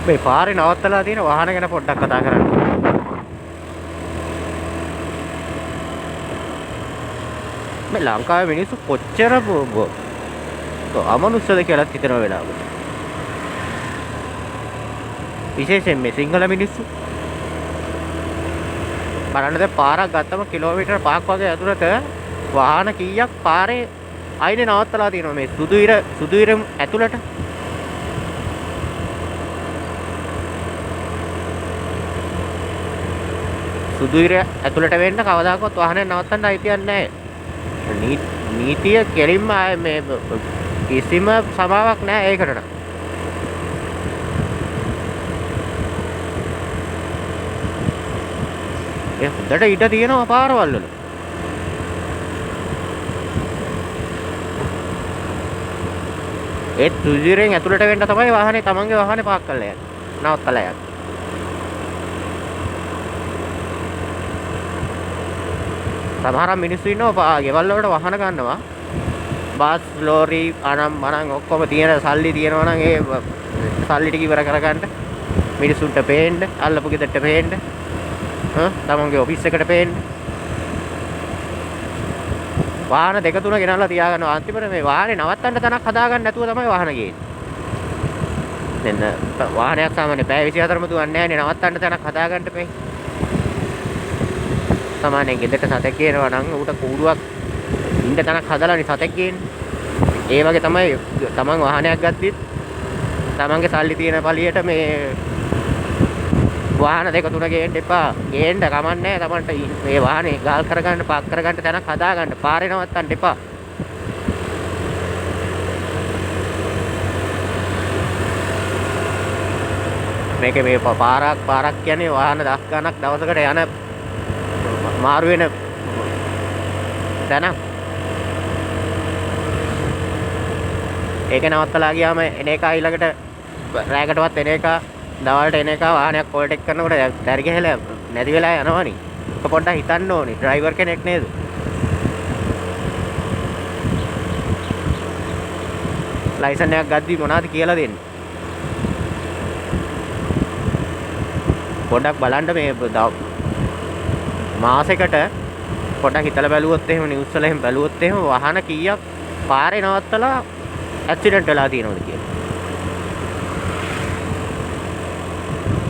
මේ පාරේ නවත්තලා තියෙන වාහන ගැන පොඩ්ඩක් කතා කරන්න. මේ ලංකාවේ මිනිස්සු කොච්චර අමනුෂ්‍යද කියලා හිතන වෙලාවක. විශේෂයෙන් මේ සිංහල මිනිස්සු බලන්න දැන් පාරක් ගත්තම කිලෝමීටර් 5ක් වගේ ඇතුළත වාහන කීයක් පාරේ අයිනේ නවත්තලා තියෙනවා මේ සුදු ඉර ඇතුළට. සුදු ඉර ඇතුළට වෙන්න කවදාකවත් වාහනයක් නවත්තන්න අයිතියක් නැහැ. නීතිය කෙලින්ම මේ කිසිම සමාවක් නැහැ ඒකට නම්. ඒ හොඳට ඉඩ තියෙනවා පාරවල් වල. ඒ සුදු ඉරෙන් ඇතුළට වෙන්න තමයි වාහනේ තමන්ගේ වාහනේ පාක් කරලා යන්නේ. නවත්තලා යන්නේ. සමහර මිනිස්සු ඉන්නවා ගෙවල් වලට වාහන ගන්නවා. බස් ලෝරි අනම් මනම් ඔක්කොම තියෙන සල්ලි තියෙනවා නම් ඒ සල්ලි ටික ඉවර කරගන්න මිනිස්සුන්ට පේන්න, අල්ලපු ගෙදරට පේන්න, තමන්ගේ ඔෆිස් එකට පේන්න. වාහන දෙක තුන ගෙනල්ලා තියාගන්නවා. අන්තිමට මේ වාහනේ නවත්තන්න තැනක් හදාගන්න නැතුව තමයි වාහන ගේන්නේ. දැන් වාහනයක් සාමාන්‍ය පැය 24ම දුවන්නේ නැහැ නේ. නවත්තන්න තැනක් හදාගන්න බෑ. සාමාන්‍යයෙන් ගෙදරට සතෙක් ගේනවා නම් ඌට කූඩුවක් ඉන්න තැනක් හදලානේ සතෙක් ගේන්නේ. ඒ වගේ තමයි තමන් වාහනයක් ගත්තත් තමන්ගේ සල්ලි තියෙන පළියට මේ වාහන දෙක තුන ගේන්න එපා. ගේන්න කමන්නේ නැහැ. තමන්ට මේ වාහනේ ගාල් කරගන්න පාක් කරගන්න තැනක් හදාගන්න. පාරේ නවත්තන්න එපා. මේක මේ පාරක් කියන්නේ වාහන 10 ගණක් දවසකට යන මාරු වෙන තැන. ඒක නවත්තලා ගියාම එන එක ඊළඟට රැයකටවත් එන එක දවල්ට එන එක වාහනයක් ඕල්ටෙක් කරනකොට දැරි ගහලා නැති වෙලා යනවනේ. ඒක පොඩ්ඩක් හිතන්න ඕනේ. ඩ්‍රයිවර් කෙනෙක් නේද? ලයිසන් එකක් ගද්දි මොනවද කියලා දෙන්නේ? පොඩ්ඩක් බලන්න මේ මාසෙකට පොඩ්ඩක් හිතලා බැලුවොත් එහෙම නිවුස් වල එහෙම බැලුවොත් එහෙම වාහන කීයක් පාරේ නවත්තලා ඇක්සිඩන්ට් වෙලා තියෙනවද කියලා.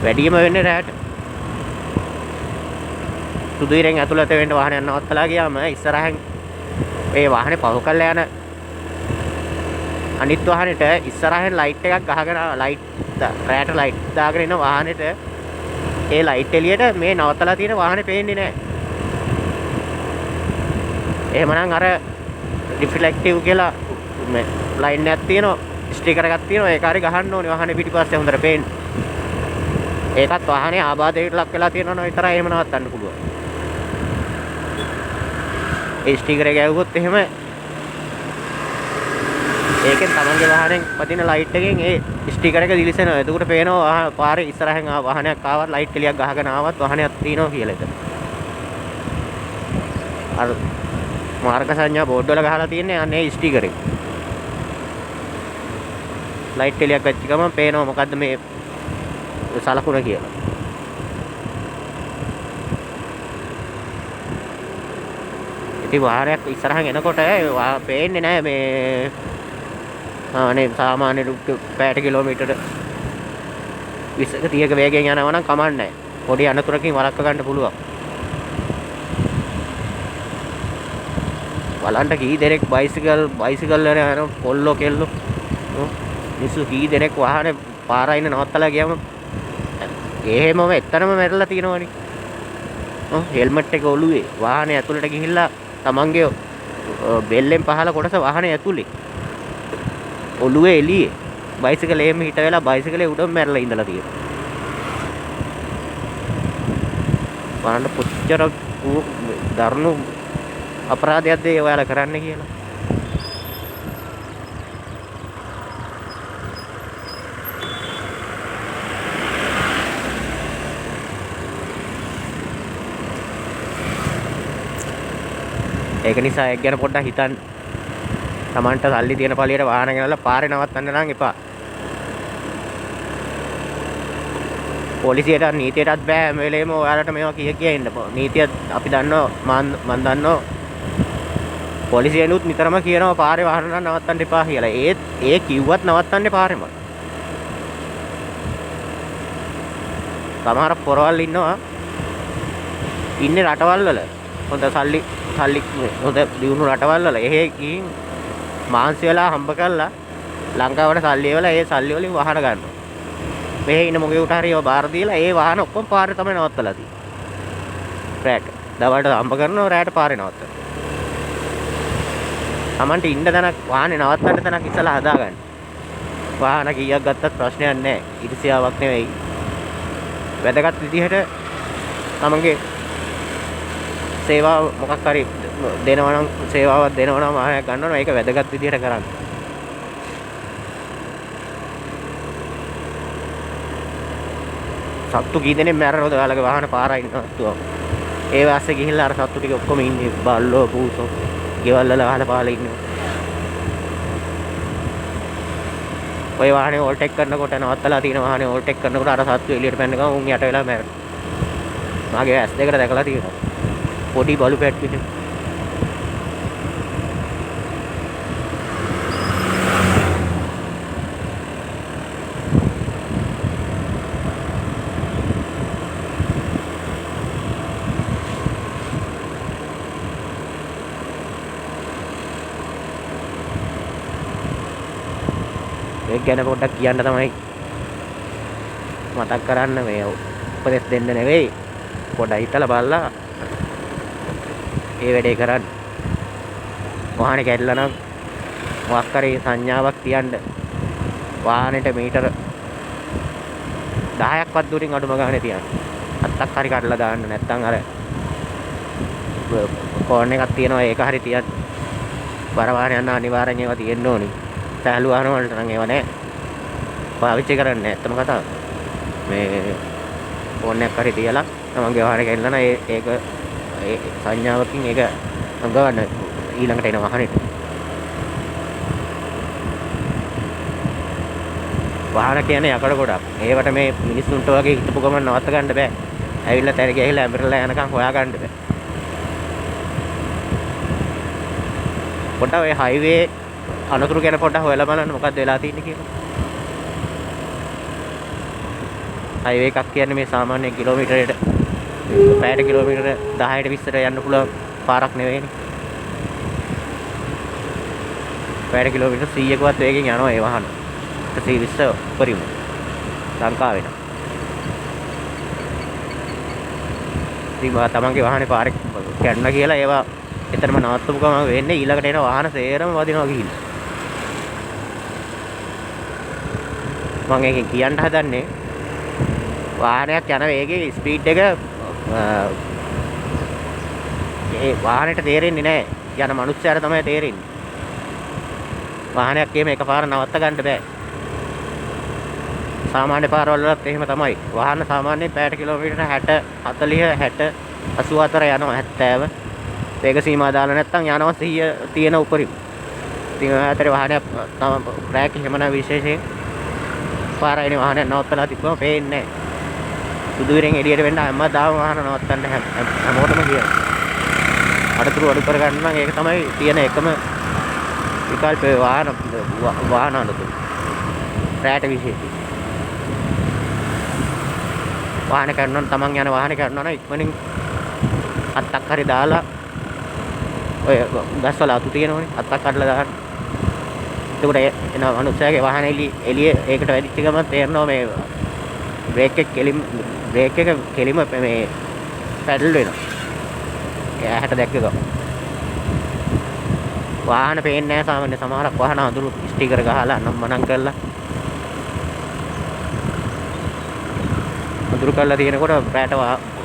වැඩිම වෙන්නේ රැට. සුදු ඉරෙන් ඇතුළත වෙන්න වාහනයක් නවත්තලා ගියාම ඉස්සරහෙන් ඒ වාහනේ පහු කරලා යන අනිත් වාහනෙට ඉස්සරහෙන් ලයිට් එකක් ගහගෙන රැට ලයිට් දාගෙන ඉන්න වාහනෙට ඒ ලයිට් එළියට මේ නවත්තලා තියෙන වාහනේ පේන්නේ නැහැ. එහෙමනම් අර රිෆ්ලෙක්ටිව් කියලා මේ ලයින් එකක් තියෙනවා, ස්ටිකර් එකක් තියෙනවා. ඒක හරි ගහන්න ඕනේ වාහනේ පිටිපස්සේ හොඳට පේන්න. ඒකත් වාහනේ ආබාධයට ලක් වෙලා තියෙනවා නම් විතරයි එහෙම නවත්තන්න පුළුවන්. ඒ ස්ටිකර් එක ගැහුවොත් එහෙම ඒකෙන් තමන්ගේ වාහනේ පදින ලයිට් එකෙන් ඒ ස්ටිකර් එක දිලිසෙනවා. එතකොට පේනවා පාරේ ඉස්සරහෙන් වාහනයක් ආවත් ලයිට් එළියක් ගහගෙන ආවත් වාහනයක් තියෙනවා කියලා එතන. අර මාර්ග සංඥා බෝඩ් වල ගහලා තියෙන්නේ අනේ ස්ටිකර් එක. ලයිට් එළියක් වැච්ච ගමන් පේනවා මොකද්ද මේ සලකුණ කියලා. ඉතින් වාහනයක් ඉස්සරහින් එනකොට පේන්නේ නැහැ මේ අනේ සාමාන්‍ය පැයට කිලෝමීටර 20ක 30ක වේගයෙන් යනවා නම් කමන්නේ නැහැ. පොඩි අනතුරකින් වළක්ව ගන්න පුළුවන්. බලන්න කී දෙනෙක් බයිසිකල් වල යන කොල්ලෝ කෙල්ලෝ මිනිස්සු කී දෙනෙක් වාහනේ පාරයින නවත්තලා ගියාම එහෙමම එතනම මැරලා තියෙනවනේ. හෙල්මට් එක ඔළුවේ වාහනේ ඇතුළට ගිහිල්ලා තමන්ගේ බෙල්ලෙන් පහළ කොටස වාහනේ ඇතුලේ ඔළුවේ එළියේ බයිසිකල් එහෙම හිට වෙලා බයිසිකලේ උඩම මැරලා ඉඳලා තියෙනවා. බලන්න කොච්චර දරුණු අපරාධයක්ද ඒ ඔයාලා කරන්නේ කියලා. ඒක නිසා ඒක ගැන පොඩ්ඩක් හිතන්න. Tamanට සල්ලි තියෙන පළියට වාහන ගෙනල්ලා පාරේ නවත්තන්න නම් එපා. පොලිසියට නීතියටත් බෑ හැම වෙලේම ඔයාලට මේවා කිය ඉන්න. නීතිය අපි දන්නවා මම දන්නවා පොලිසියනුත් නිතරම කියනවා පාරේ වාහන නවත්තන්න එපා කියලා. ඒ කිව්වත් නවත්තන්නේ පාරේම. සමහර පොරවල් ඉන්නවා ඉන්නේ රටවල් වල හොඳ සල්ලි හොඳ දියුණු රටවල් වල එහෙ ගිහින් මාන්සි වෙලා හම්බ කරලා ලංකාවට සල්ලි වල ඒ සල්ලි වලින් වාහන ගන්නවා. මෙහෙ ඉන්න මොකෙකුට හරි ඒවා බාර දීලා ඒ වාහන ඔක්කොම පාරේ තමයි නවත්තලා තියෙන්නේ. රැට දවල්ට හම්බ කරනවා රැට පාරේ නවත්තනවා. Tamanට ඉන්න තැනක් වාහනේ නවත්තන්න තැනක් ඉස්සලා හදාගන්න. වාහන කීයක් ගත්තත් ප්‍රශ්නයක් නැහැ. ඉරිසියාවක් නෙවෙයි. වැදගත් විදිහට තමන්ගේ සේවාව මොකක් හරි දෙනවා නම් සේවාවක් දෙනවා නම් වාහනයක් ගන්නවා ඒක වැදගත් විදිහට කරන්න. සත්තු කී දෙනෙක් මැරෙනවද ඔයාලගේ වාහන පාරයි නවත්තුවා. ඒ වාස්සේ ගිහිල්ලා අර සත්තු ටික ඔක්කොම ඉන්නේ බල්ලෝ පූසෝ ගෙවල් වල අහල පහල ඉන්නවා. ඔය වාහනේ ඕල්ටෙක් කරනකොට නවත්තලා තියෙන වාහනේ ඕල්ටෙක් කරනකොට අර සත්තු එළියට පැන්න ගමන් උන් යට වෙලා මැරෙනවා. මාගේ ඇස් දෙකට දැකලා තියෙනවා. පොඩි බලු පැට් පිට. ඒක ගැන පොඩ්ඩක් කියන්න තමයි මතක් කරන්න මේ උපදෙස් දෙන්න නෙවෙයි පොඩ්ඩක් හිතලා බලලා ඒ වැඩේ කරන්න. වාහනේ කැඩලා නම් මොකක් හරි සංඥාවක් තියන්න වාහනේට මීටර 10ක්වත් දුරින් අඩුම ගානේ තියන්න. අත්තක් හරි කඩලා දාන්න නැත්නම් අර කෝන් එකක් තියෙනවා ඒක හරි තියන්න. බර වාහනේ යන අනිවාර්යෙන් ඒවා තියෙන්න ඕනි. සෑහළු වාහන වලට නම් ඒවා නැහැ. පාවිච්චි කරන්නේ නැහැ. ඇත්තම කතාව. මේ ෆෝන් එකක් හරි තියලා තමන්ගේ වාහනේ කැඩලා නම් ඒක ඒ සංඥාවකින් ඒක ගන්න ඊළඟට එන වාහනේට. වාහන කියන්නේ යකඩ ගොඩක්. ඒවට මේ මිනිස්සුන්ට වගේ හිටපු ගමන් නවත්ත ගන්න බෑ. ඇවිල්ලා තැර ගිහිල්ලා ඇඹරලා යනකම් හොයා ගන්න බෑ. පොඩ්ඩක් ඔය හයිවේ අනතුරු ගැන පොඩ්ඩක් හොයලා බලන්න මොකක්ද වෙලා තියෙන්නේ කියලා. හයිවේ එකක් කියන්නේ මේ සාමාන්‍ය කිලෝමීටරයට පැයට කිලෝමීටර 10ට 20ට යන්න පුළුවන් පාරක් නෙවෙයිනේ. පැයට කිලෝමීටර 100කවත් වේගෙන් යනවා ඒ වාහන. 120 උඩරිම ලංකාවේ නම්. ඉතින් තමන්ගේ වාහනේ පාරේ කැඩුණා කියලා ඒවා එතරම් නවත්තපු ගමන් වෙන්නේ ඊළඟට එන වාහන සේරම වදිනවා ගිහිල්ලා. මම එකෙන් කියන්න හදන්නේ වාහනයක් යන වේගයේ ස්පීඩ් එක ඒ වාහනේට තේරෙන්නේ නැහැ. යන මනුස්සයාට තමයි තේරෙන්නේ. වාහනයක් එහෙම එකපාර නවත්ත ගන්න බෑ. සාමාන්‍ය පාරවල් වලත් එහෙම තමයි. වාහන සාමාන්‍යයෙන් පැයට කිලෝමීටර 60 40 60 84 යනවා 70. ඒක සීමා දාලා නැත්නම් යනවා 100 තියෙන උඩරිම. ඉතින් අතර වාහනයක් තම බ්‍රේක් එහෙම නැ විශේෂයෙන් පාරයිනේ වාහනයක් නවත්තලා තිබ්බම පේන්නේ නැහැ. සුදුවිරෙන් එළියට වෙන්න හැමදාම වාහන නවත්තන්න හැමෝටම කියනවා. අඩතුරු අඩු කර ගන්න නම් ඒක තමයි තියෙන එකම විකල්පය වාහන අඩතුරු. රැට විශේෂයි. වාහන කරනවා නම් තමන් යන වාහනේ කරනවා නම් ඉක්මනින් අත්තක් හරි දාලා ඔය ගස්වල අතු තියෙනවනේ අත්තක් කඩලා දාන්න. එතකොට එන මනුස්සයාගේ වාහනේ එළිය ඒකට වැඩිච්ච ගමන් තේරෙනවා මේ බ්‍රේක් එක කෙලිම මේ පැඩල් වෙනවා. එයාට දැක්ක ගමන්. වාහන පේන්නේ නැහැ සාමාන්‍ය සමහරක් වාහන අඳුරු ස්ටිකර් ගහලා නම්මනම් කරලා. අඳුරු කරලා තියෙනකොට රැට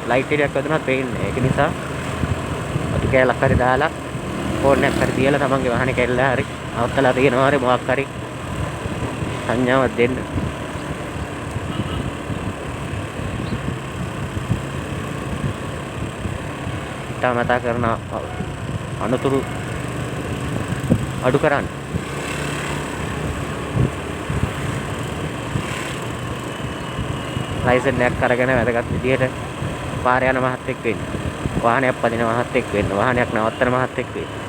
ලයිට් එකක් වැදුනත් පේන්නේ නැහැ. ඒක නිසා අතු කැලක් හරි දාලා ෆෝන් එකක් හරි තියලා තමන්ගේ වාහනේ කැඩලා හරි අවත්තලා තියෙනවා හරි මොකක් හරි සංඥාවක් දෙන්න. මතා කරන අනුතුරු අඩු කරන්න. ලයිසන් එකක් අරගෙන වැදගත් විදියට පාර යන මහත්තයෙක් වෙන්න. වාහනයක් පදින මහත්තයෙක් වෙන්න. වාහනයක් නවත්තන මහත්තයෙක් වෙන්න.